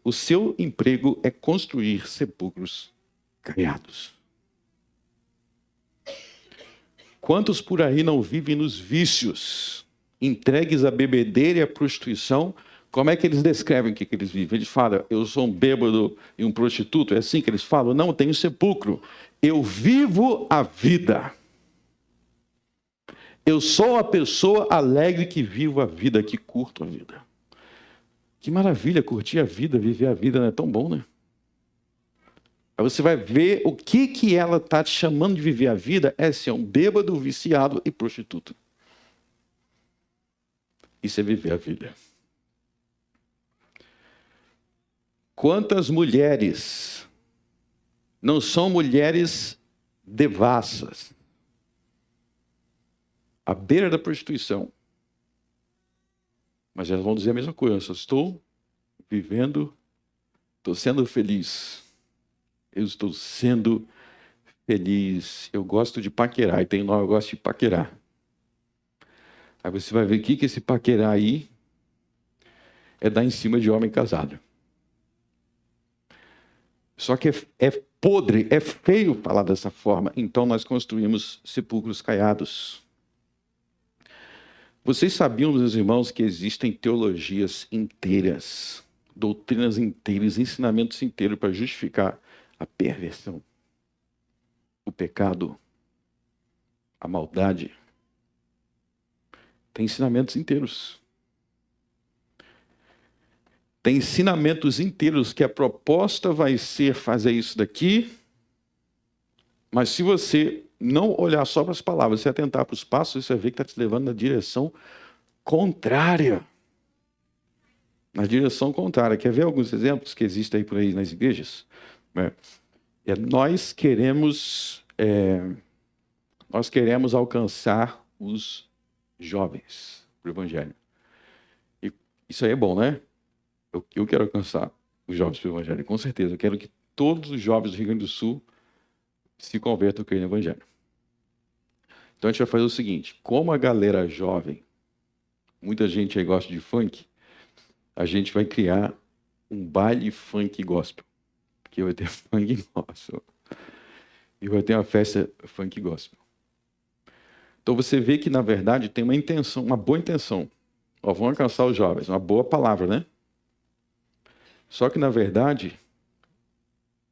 o seu emprego é construir sepulcros caiados. Quantos por aí não vivem nos vícios, entregues à bebedeira e à prostituição? Como é que eles descrevem o que eles vivem? Eles falam, eu sou um bêbado e um prostituto, é assim que eles falam? Não, eu tenho sepulcro. Eu vivo a vida. Eu sou a pessoa alegre que vivo a vida, que curto a vida. Que maravilha, curtir a vida, viver a vida, não é tão bom, né? Aí você vai ver o que ela está te chamando de viver a vida é ser um bêbado, viciado e prostituto. Isso é viver a vida. Quantas mulheres não são mulheres devassas, à beira da prostituição. Mas elas vão dizer a mesma coisa: eu só estou vivendo, estou sendo feliz. Eu estou sendo feliz. Eu gosto de paquerar. E tem nome, eu gosto de paquerar. Aí você vai ver que esse paquerar aí é dar em cima de homem casado. Só que é podre, é feio falar dessa forma. Então nós construímos sepulcros caiados. Vocês sabiam, meus irmãos, que existem teologias inteiras, doutrinas inteiras, ensinamentos inteiros para justificar a perversão, o pecado, a maldade? Tem ensinamentos inteiros. Tem ensinamentos inteiros que a proposta vai ser fazer isso daqui, mas se você não olhar só para as palavras, se atentar para os passos, você vai ver que está te levando na direção contrária. Na direção contrária. Quer ver alguns exemplos que existem aí por aí nas igrejas? Nós queremos alcançar os jovens para o Evangelho. E isso aí é bom, né? Eu quero alcançar os jovens para o Evangelho, com certeza. Eu quero que todos os jovens do Rio Grande do Sul se convertam ao no Evangelho. Então a gente vai fazer o seguinte: como a galera jovem, muita gente aí gosta de funk, a gente vai criar um baile funk gospel. Porque vai ter funk gospel. E vai ter uma festa funk gospel. Então você vê que, na verdade, tem uma intenção, uma boa intenção. Vão alcançar os jovens, uma boa palavra, né? Só que, na verdade,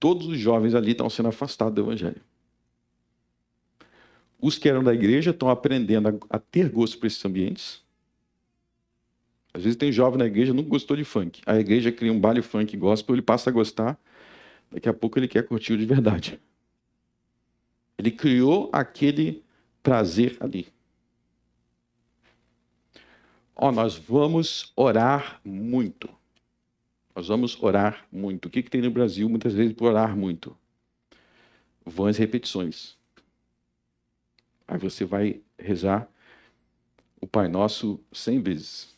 todos os jovens ali estão sendo afastados do Evangelho. Os que eram da igreja estão aprendendo a ter gosto por esses ambientes. Às vezes tem jovem na igreja que nunca gostou de funk. A igreja cria um baile funk gospel, ele passa a gostar, daqui a pouco ele quer curtir de verdade. Ele criou aquele prazer ali. Nós vamos orar muito. Nós vamos orar muito. O que tem no Brasil, muitas vezes, por orar muito? Vãs repetições. Aí você vai rezar o Pai Nosso 100 vezes.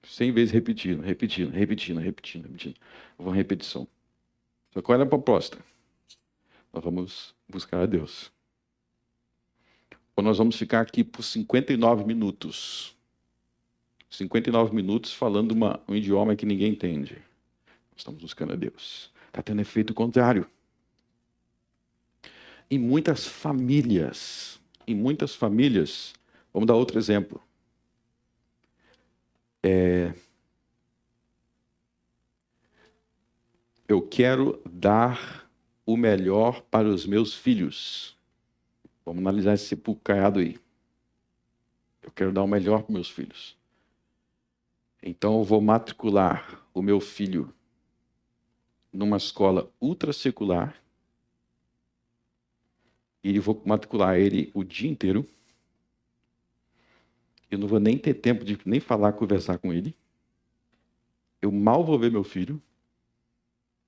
100 vezes repetindo. Vã repetição. Só qual é a proposta? Nós vamos buscar a Deus. Ou nós vamos ficar aqui por 59 minutos. 59 minutos falando um idioma que ninguém entende. Nós estamos buscando a Deus. Está tendo efeito contrário. Em muitas famílias, vamos dar outro exemplo. Eu quero dar o melhor para os meus filhos. Vamos analisar esse sepulcro caiado aí. Eu quero dar o melhor para os meus filhos. Então eu vou matricular o meu filho numa escola ultra secular. E vou matricular ele o dia inteiro. Eu não vou nem ter tempo de nem falar, conversar com ele. Eu mal vou ver meu filho.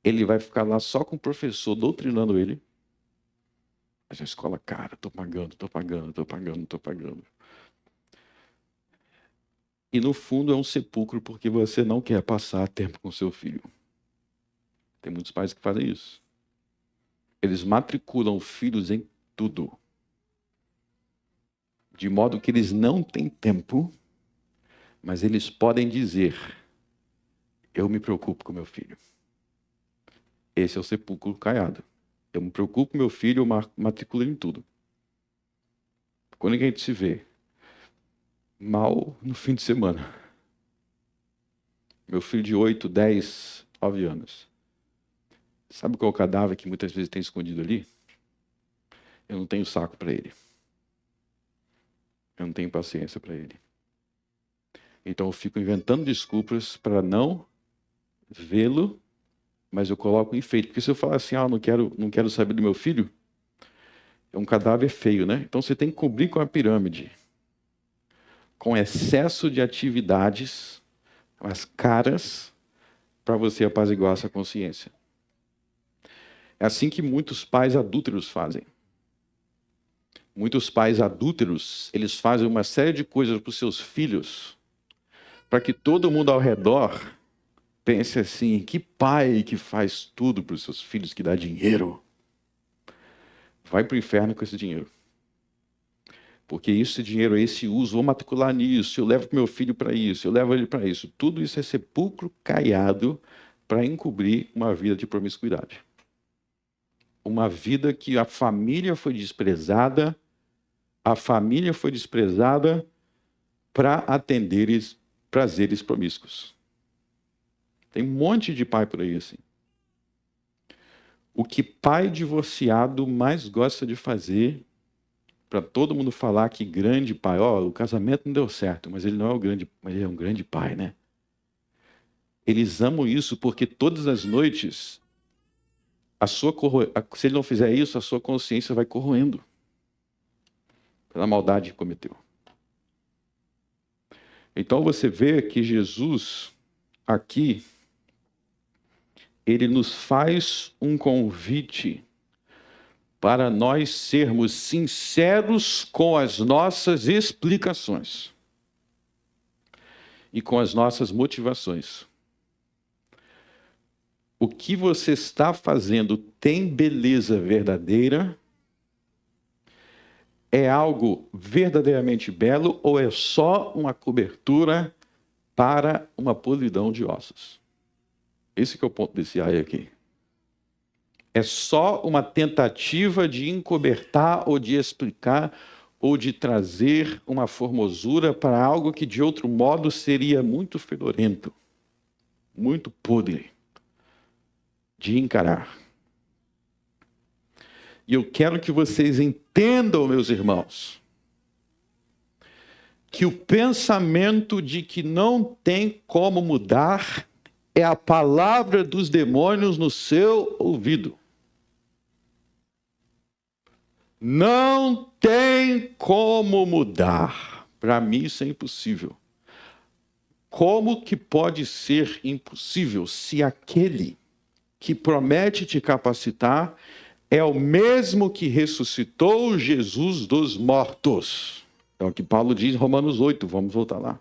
Ele vai ficar lá só com o professor doutrinando ele. Mas a escola, cara, estou pagando. E no fundo é um sepulcro porque você não quer passar tempo com seu filho. Tem muitos pais que fazem isso. Eles matriculam filhos em tudo. De modo que eles não têm tempo, mas eles podem dizer: eu me preocupo com meu filho. Esse é o sepulcro caiado. Eu me preocupo com meu filho, eu matriculo em tudo. Quando a gente se vê? Mal no fim de semana. Meu filho de 8, 10, 9 anos. Sabe qual é o cadáver que muitas vezes tem escondido ali? Eu não tenho saco para ele. Eu não tenho paciência para ele. Então eu fico inventando desculpas para não vê-lo, mas eu coloco enfeite. Porque se eu falar assim, não quero saber do meu filho, é um cadáver feio, né? Então você tem que cobrir com a pirâmide. Com excesso de atividades, as caras, para você apaziguar essa consciência. É assim que muitos pais adúlteros fazem. Muitos pais adúlteros, eles fazem uma série de coisas para os seus filhos, para que todo mundo ao redor pense assim: que pai que faz tudo para os seus filhos, que dá dinheiro, vai para o inferno com esse dinheiro. Porque esse dinheiro, esse uso, vou matricular nisso, eu levo meu filho para isso, eu levo ele para isso. Tudo isso é sepulcro caiado para encobrir uma vida de promiscuidade. Uma vida que a família foi desprezada para atender prazeres promíscuos. Tem um monte de pai por aí assim. O que pai divorciado mais gosta de fazer, para todo mundo falar que grande pai, o casamento não deu certo, mas ele não é o grande, mas ele é um grande pai, né? Eles amam isso porque todas as noites, se ele não fizer isso, a sua consciência vai corroendo pela maldade que cometeu. Então você vê que Jesus, aqui, ele nos faz um convite para nós sermos sinceros com as nossas explicações e com as nossas motivações. O que você está fazendo tem beleza verdadeira? É algo verdadeiramente belo ou é só uma cobertura para uma podridão de ossos? Esse que é o ponto desse ai aqui. É só uma tentativa de encobertar ou de explicar ou de trazer uma formosura para algo que de outro modo seria muito fedorento, muito podre de encarar. E eu quero que vocês entendam, meus irmãos, que o pensamento de que não tem como mudar é a palavra dos demônios no seu ouvido. Não tem como mudar. Para mim isso é impossível. Como que pode ser impossível se aquele que promete te capacitar é o mesmo que ressuscitou Jesus dos mortos? É o que Paulo diz em Romanos 8, vamos voltar lá.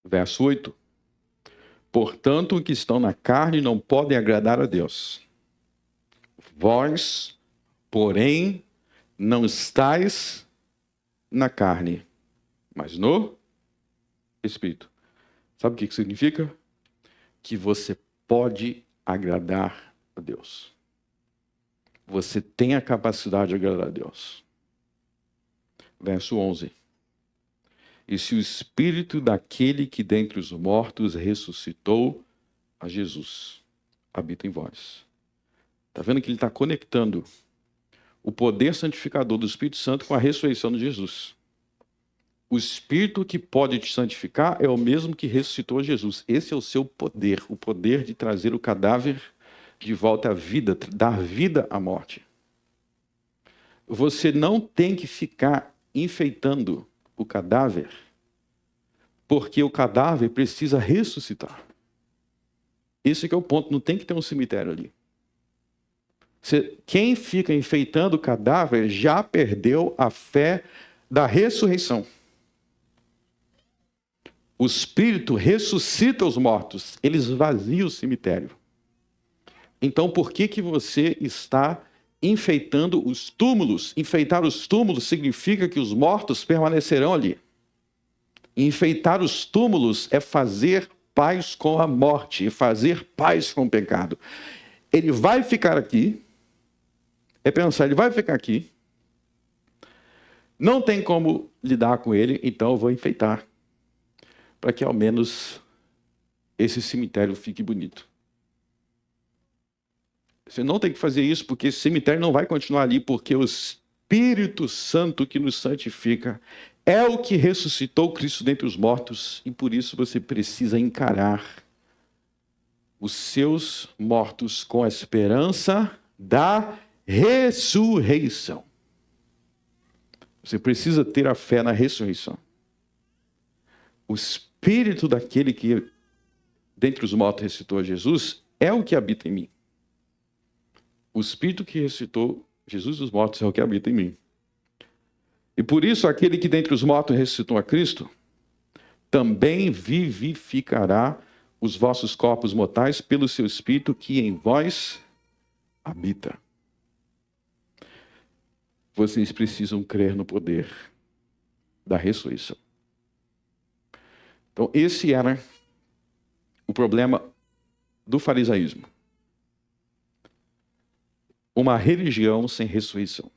Verso 8. Portanto, os que estão na carne não podem agradar a Deus. Vós, porém, não estáis na carne, mas no Espírito. Sabe o que significa? Que você pode agradar a Deus. Você tem a capacidade de agradar a Deus. Verso 11. E se o Espírito daquele que dentre os mortos ressuscitou a Jesus habita em vós. Está vendo que ele está conectando o poder santificador do Espírito Santo com a ressurreição de Jesus. O Espírito que pode te santificar é o mesmo que ressuscitou Jesus. Esse é o seu poder, o poder de trazer o cadáver de volta à vida, dar vida à morte. Você não tem que ficar enfeitando o cadáver, porque o cadáver precisa ressuscitar. Esse que é o ponto, não tem que ter um cemitério ali. Quem fica enfeitando o cadáver já perdeu a fé da ressurreição. O Espírito ressuscita os mortos, ele esvazia o cemitério. Então, por que você está enfeitando os túmulos? Enfeitar os túmulos significa que os mortos permanecerão ali. Enfeitar os túmulos é fazer paz com a morte, é fazer paz com o pecado. Ele vai ficar aqui, ele vai ficar aqui, não tem como lidar com ele, então eu vou enfeitar, para que ao menos esse cemitério fique bonito. Você não tem que fazer isso, porque esse cemitério não vai continuar ali, porque o Espírito Santo que nos santifica é o que ressuscitou Cristo dentre os mortos, e por isso você precisa encarar os seus mortos com a esperança da ressurreição. Você precisa ter a fé na ressurreição. O espírito daquele que dentre os mortos ressuscitou a Jesus é o que habita em mim. O espírito que ressuscitou Jesus dos mortos é o que habita em mim. E por isso aquele que dentre os mortos ressuscitou a Cristo também vivificará os vossos corpos mortais pelo seu espírito que em vós habita. Vocês precisam crer no poder da ressurreição. Então, esse era o problema do farisaísmo. Uma religião sem ressurreição.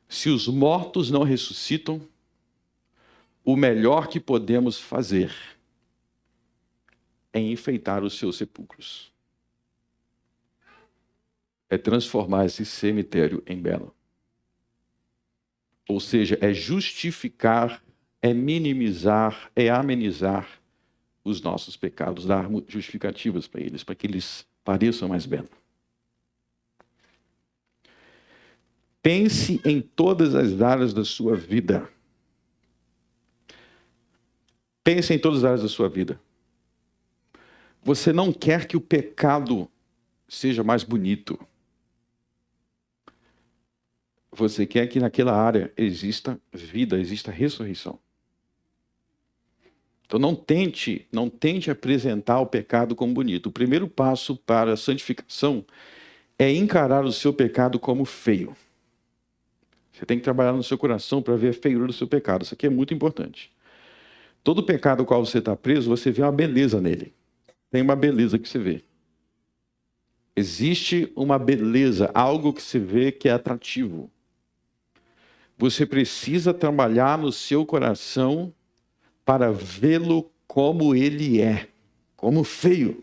Se os mortos não ressuscitam, o melhor que podemos fazer é enfeitar os seus sepulcros. É transformar esse cemitério em belo. Ou seja, é justificar, é minimizar, é amenizar os nossos pecados, dar justificativas para que eles pareçam mais belos. Pense em todas as áreas da sua vida. Pense em todas as áreas da sua vida. Você não quer que o pecado seja mais bonito. Você quer que naquela área exista vida, exista ressurreição. Então não tente apresentar o pecado como bonito. O primeiro passo para a santificação é encarar o seu pecado como feio. Você tem que trabalhar no seu coração para ver a feiura do seu pecado. Isso aqui é muito importante. Todo pecado ao qual você está preso, você vê uma beleza nele. Tem uma beleza que você vê. Existe uma beleza, algo que se vê que é atrativo. Você precisa trabalhar no seu coração para vê-lo como ele é, como feio.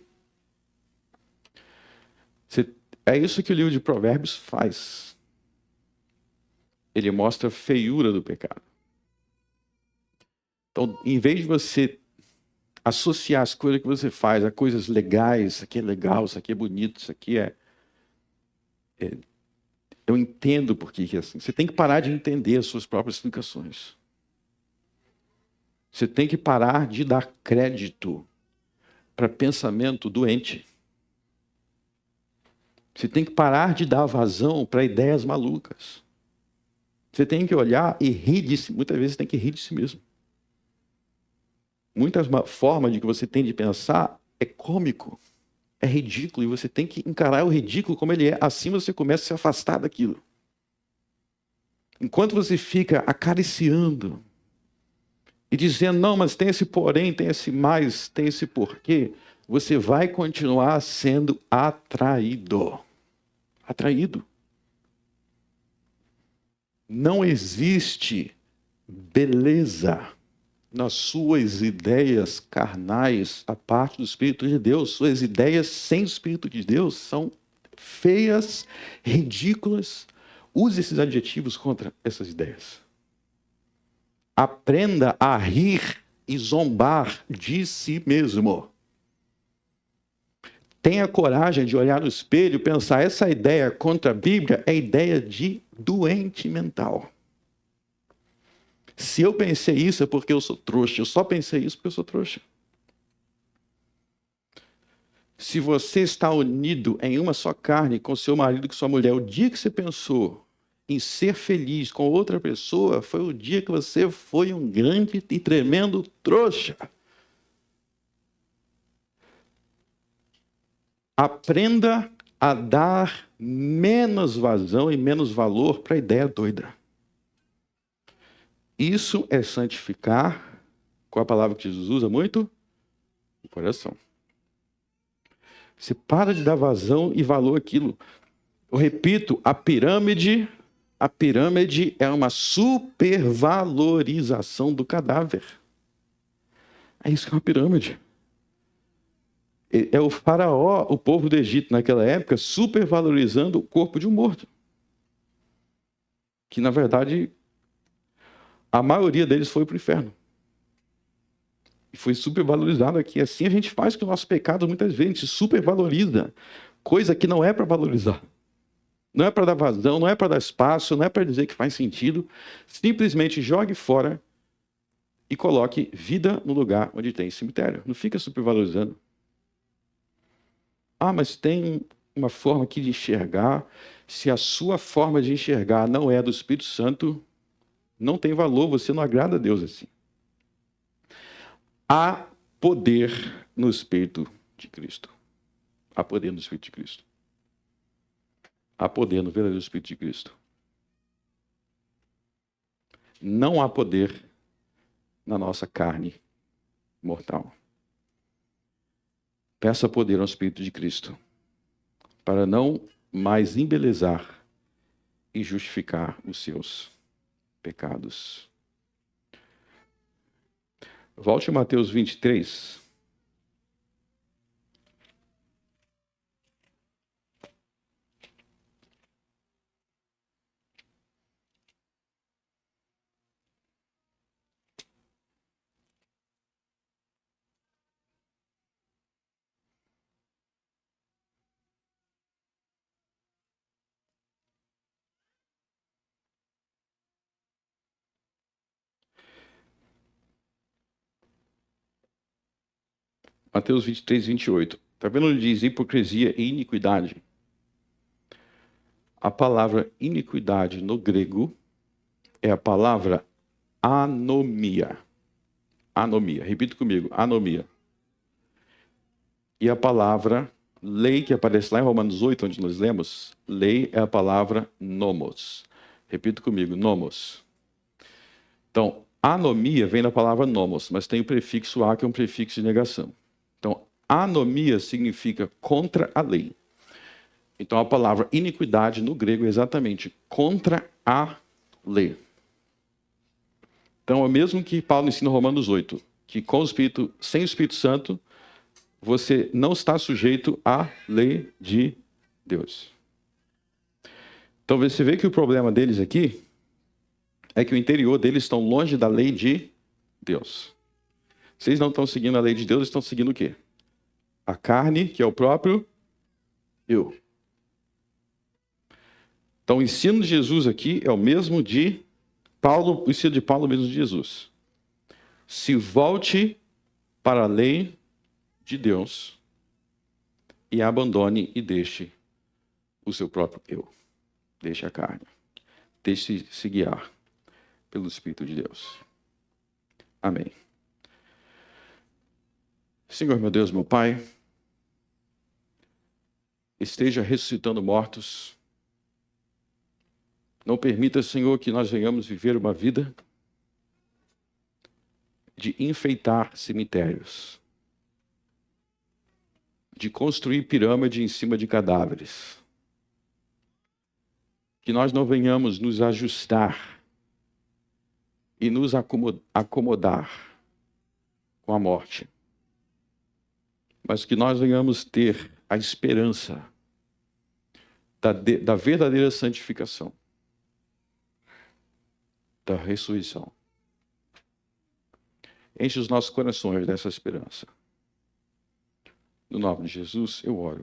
É isso que o livro de Provérbios faz. Ele mostra a feiura do pecado. Então, em vez de você associar as coisas que você faz a coisas legais, isso aqui é legal, isso aqui é bonito, isso aqui eu entendo por que é assim. Você tem que parar de entender as suas próprias explicações. Você tem que parar de dar crédito para pensamento doente. Você tem que parar de dar vazão para ideias malucas. Você tem que olhar e rir de si. Muitas vezes você tem que rir de si mesmo. Muitas formas de que você tem de pensar é cômico, é ridículo, e você tem que encarar o ridículo como ele é. Assim você começa a se afastar daquilo. Enquanto você fica acariciando e dizendo, não, mas tem esse porém, tem esse mais, tem esse porquê, você vai continuar sendo atraído. Atraído. Não existe beleza nas suas ideias carnais a parte do Espírito de Deus. Suas ideias sem o Espírito de Deus são feias, ridículas. Use esses adjetivos contra essas ideias. Aprenda a rir e zombar de si mesmo. Tenha coragem de olhar no espelho e pensar, essa ideia contra a Bíblia é ideia de doente mental. Se eu pensei isso é porque eu sou trouxa. Eu só pensei isso porque eu sou trouxa. Se você está unido em uma só carne com seu marido e com sua mulher, o dia que você pensou em ser feliz com outra pessoa, foi o dia que você foi um grande e tremendo trouxa. Aprenda a dar menos vazão e menos valor para a ideia doida. Isso é santificar, com a palavra que Jesus usa muito, o coração. Você para de dar vazão e valor àquilo. Eu repito, a pirâmide é uma supervalorização do cadáver. É isso que é uma pirâmide. É o faraó, o povo do Egito naquela época, supervalorizando o corpo de um morto. Que, na verdade, a maioria deles foi para o inferno. E foi supervalorizado aqui. Assim a gente faz com o nosso pecado muitas vezes, a gente supervaloriza coisa que não é para valorizar. Não é para dar vazão, não é para dar espaço, não é para dizer que faz sentido. Simplesmente jogue fora e coloque vida no lugar onde tem cemitério. Não fica supervalorizando. Ah, mas tem uma forma aqui de enxergar. Se a sua forma de enxergar não é do Espírito Santo, não tem valor, você não agrada a Deus assim. Há poder no Espírito de Cristo. Há poder no Espírito de Cristo. Há poder no verdadeiro Espírito de Cristo. Não há poder na nossa carne mortal. Peça poder ao Espírito de Cristo para não mais embelezar e justificar os seus pecados. Volte a Mateus 23. Mateus 23, 28. Está vendo onde diz hipocrisia e iniquidade? A palavra iniquidade no grego é a palavra anomia. Anomia. Repita comigo. Anomia. E a palavra lei, que aparece lá em Romanos 8, onde nós lemos, lei é a palavra nomos. Repita comigo. Nomos. Então, anomia vem da palavra nomos, mas tem o prefixo a, que é um prefixo de negação. Então, anomia significa contra a lei. Então, a palavra iniquidade no grego é exatamente contra a lei. Então, é o mesmo que Paulo ensina em Romanos 8, que com o Espírito, sem o Espírito Santo, você não está sujeito à lei de Deus. Então, você vê que o problema deles aqui é que o interior deles estão longe da lei de Deus. Vocês não estão seguindo a lei de Deus, estão seguindo o quê? A carne, que é o próprio eu. Então, o ensino de Jesus aqui é o mesmo de Paulo, o ensino de Paulo é o mesmo de Jesus. Se volte para a lei de Deus e abandone e deixe o seu próprio eu. Deixe a carne. Deixe se guiar pelo Espírito de Deus. Amém. Senhor, meu Deus, meu Pai, esteja ressuscitando mortos. Não permita, Senhor, que nós venhamos viver uma vida de enfeitar cemitérios, de construir pirâmide em cima de cadáveres. Que nós não venhamos nos ajustar e nos acomodar com a morte, mas que nós venhamos ter a esperança da verdadeira santificação, da ressurreição. Enche os nossos corações dessa esperança. No nome de Jesus, eu oro.